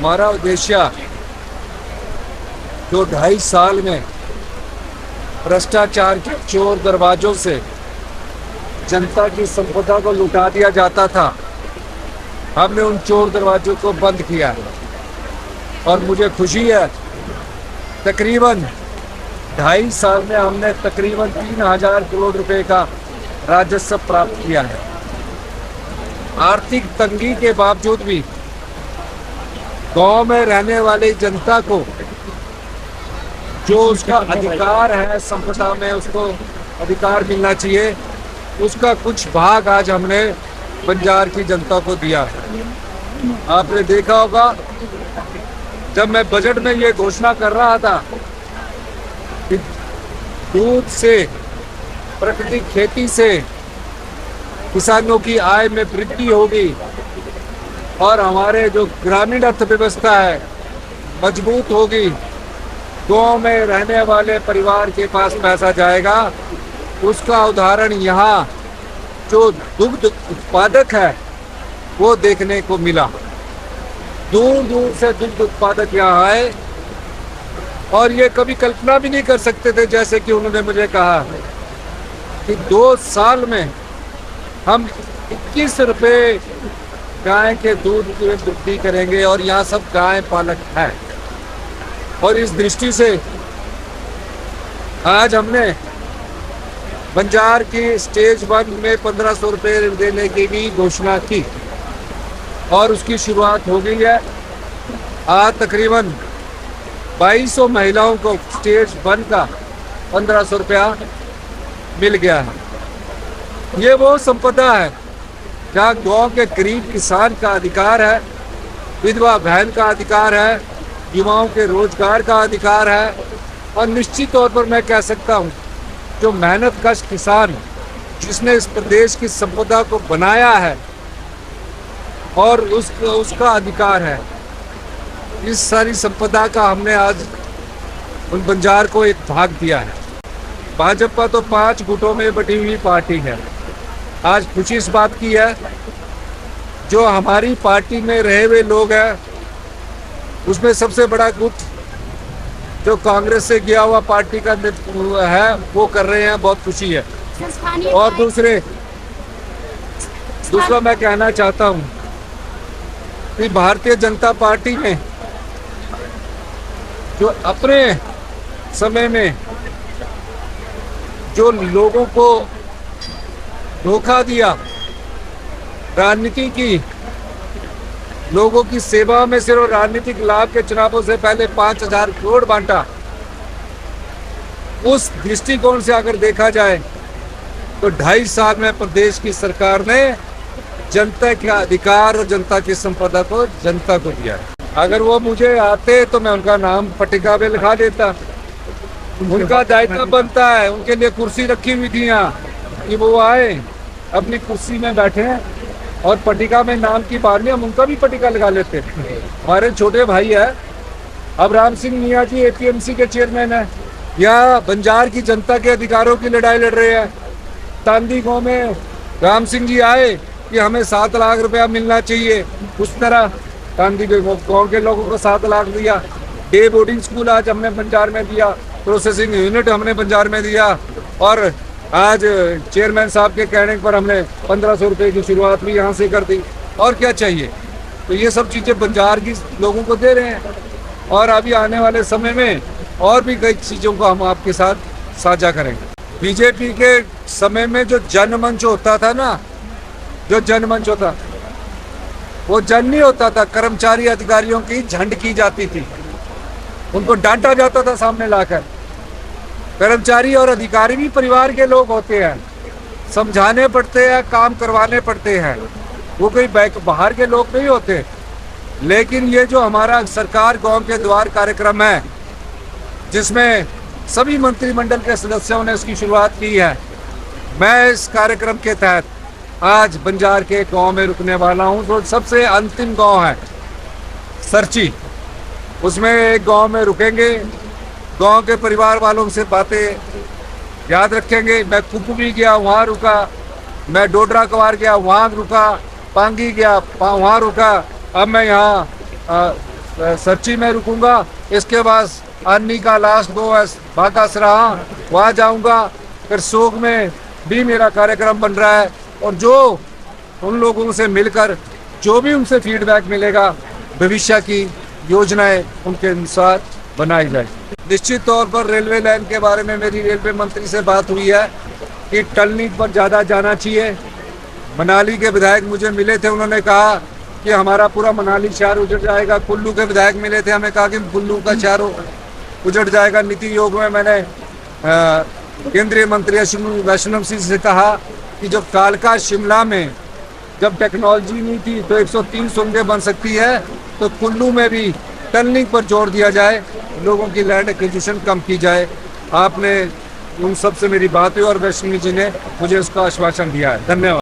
हमारा उद्देश्य जो 2.5 साल में भ्रष्टाचार के चोर दरवाजों से जनता की संपदा को लुटा दिया जाता था, हमने उन चोर दरवाजों को बंद किया है। और मुझे खुशी है, तकरीबन 2.5 साल में हमने तकरीबन 3,000 करोड़ रुपए का राजस्व प्राप्त किया है। आर्थिक तंगी के बावजूद भी गांव में रहने वाली जनता को जो उसका अधिकार है, संपदा में उसको अधिकार मिलना चाहिए, उसका कुछ भाग आज हमने बंजार की जनता को दिया है। आपने देखा होगा, जब मैं बजट में ये घोषणा कर रहा था कि दूध से, प्राकृतिक खेती से किसानों की आय में वृद्धि होगी और हमारे जो ग्रामीण अर्थव्यवस्था है मजबूत होगी, गांव में रहने वाले परिवार के पास पैसा जाएगा, उसका उदाहरण यहाँ जो दुग्ध उत्पादक है वो देखने को मिला। दूर दूर से दुग्ध उत्पादक यहाँ आए और ये कभी कल्पना भी नहीं कर सकते थे, जैसे कि उन्होंने मुझे कहा कि 2 साल में हम 21 रुपये गाय के दूध की वृद्धि करेंगे। और यहाँ सब गाय पालक है। और इस दृष्टि से आज हमने बंजार की स्टेज 1 में 1500 रुपये देने की भी घोषणा की और उसकी शुरुआत हो गई है। आज तकरीबन 2200 महिलाओं को स्टेज 1 का 1500 रुपया मिल गया है। ये वो संपदा है जहाँ गांव के गरीब किसान का अधिकार है, विधवा बहन का अधिकार है, युवाओं के रोजगार का अधिकार है। और निश्चित तौर पर मैं कह सकता हूँ, जो मेहनतकश किसान जिसने इस प्रदेश की संपदा को बनाया है और उसका अधिकार है, इस सारी संपदा का हमने आज उन बंजार को एक भाग दिया है। भाजपा तो 5 गुटों में बटी हुई पार्टी है। आज खुशी इस बात की है, जो हमारी पार्टी में रहे हुए लोग हैं उसमें सबसे बड़ा गुट जो कांग्रेस से गया हुआ पार्टी का है वो कर रहे हैं, बहुत खुशी है। और दूसरा मैं कहना चाहता हूँ कि भारतीय जनता पार्टी ने जो अपने समय में जो लोगों को धोखा दिया, राजनीति की, लोगों की सेवा में सिर्फ राजनीतिक लाभ के चुनावों से पहले 5,000 करोड़ बांटा, उस दृष्टिकोण से अगर देखा जाए तो 2.5 साल में प्रदेश की सरकार ने जनता के अधिकार और जनता की संपदा को जनता को दिया है। अगर वो मुझे आते तो मैं उनका नाम पट्टिका में लिखा देता। उनका दायित्व बनता है, उनके लिए कुर्सी रखी हुई थी यहाँ कि वो आए, अपनी कुर्सी में बैठे और पट्टिका में नाम की बात नहीं, हम उनका भी पट्टिका लगा लेते। हमारे छोटे भाई है अब राम सिंह मियाँ जी एपीएमसी के चेयरमैन है, या बंजार की जनता के अधिकारों की लड़ाई लड़ रहे हैं। तांदी गांव में राम सिंह जी आए कि हमें 7 लाख रुपया मिलना चाहिए, उस तरह तांदी गांव के लोगों को 7 लाख दिया। डे बोर्डिंग स्कूल आज हमने बंजार में दिया, प्रोसेसिंग यूनिट हमने बंजार में दिया। और आज चेयरमैन साहब के कहने पर हमने 1500 रुपये की शुरुआत भी यहाँ से कर दी। और क्या चाहिए? तो ये सब चीज़ें बंजार की लोगों को दे रहे हैं। और अभी आने वाले समय में और भी कई चीज़ों को हम आपके साथ साझा करेंगे। बीजेपी के समय में जो जनमंच होता था ना, जो जनमंच होता, वो जन नहीं होता था, कर्मचारी अधिकारियों की झंड की जाती थी, उनको डांटा जाता था सामने लाकर। कर्मचारी और अधिकारी भी परिवार के लोग होते हैं, समझाने पड़ते हैं, काम करवाने पड़ते हैं, वो कोई बाहर के लोग नहीं होते। लेकिन ये जो हमारा सरकार गांव के द्वार कार्यक्रम है, जिसमें सभी मंत्रिमंडल के सदस्यों ने इसकी शुरुआत की है, मैं इस कार्यक्रम के तहत आज बंजार के गांव में रुकने वाला हूं। तो सबसे अंतिम गांव है सरची, उसमें एक गांव में रुकेंगे, गांव के परिवार वालों से बातें याद रखेंगे। मैं कुप्पू भी गया, वहाँ रुका, मैं डोडरा कवार गया, वहाँ रुका, पांगी गया, वहाँ रुका। अब मैं यहाँ सच्ची में रुकूंगा। इसके बाद अन्नी का लास्ट गो है बाकासरा, वहाँ जाऊंगा। फिर सोग में भी मेरा कार्यक्रम बन रहा है, और जो उन लोगों से मिलकर जो भी उनसे फीडबैक मिलेगा, भविष्य की योजनाएं उनके अनुसार बनाई जाए। निश्चित तौर पर रेलवे लाइन के बारे में मेरी रेलवे मंत्री से बात हुई है कि टनलिंग पर ज़्यादा जाना चाहिए। मनाली के विधायक मुझे मिले थे, उन्होंने कहा कि हमारा पूरा मनाली शहर उजड़ जाएगा। कुल्लू के विधायक मिले थे, हमें कहा कि कुल्लू का शहर उजड़ जाएगा। नीति योग में मैंने केंद्रीय मंत्री अश्विनी वैष्णव सिंह से कहा कि जब कालका शिमला में जब टेक्नोलॉजी नहीं थी तो 103 सुरंगें बन सकती है, तो कुल्लू में भी टनलिंग पर जोर दिया जाए, लोगों की लैंड एक्विजिशन कम की जाए। आपने उन सब से मेरी बात हुई और वैष्णवी जी ने मुझे उसका आश्वासन दिया है। धन्यवाद।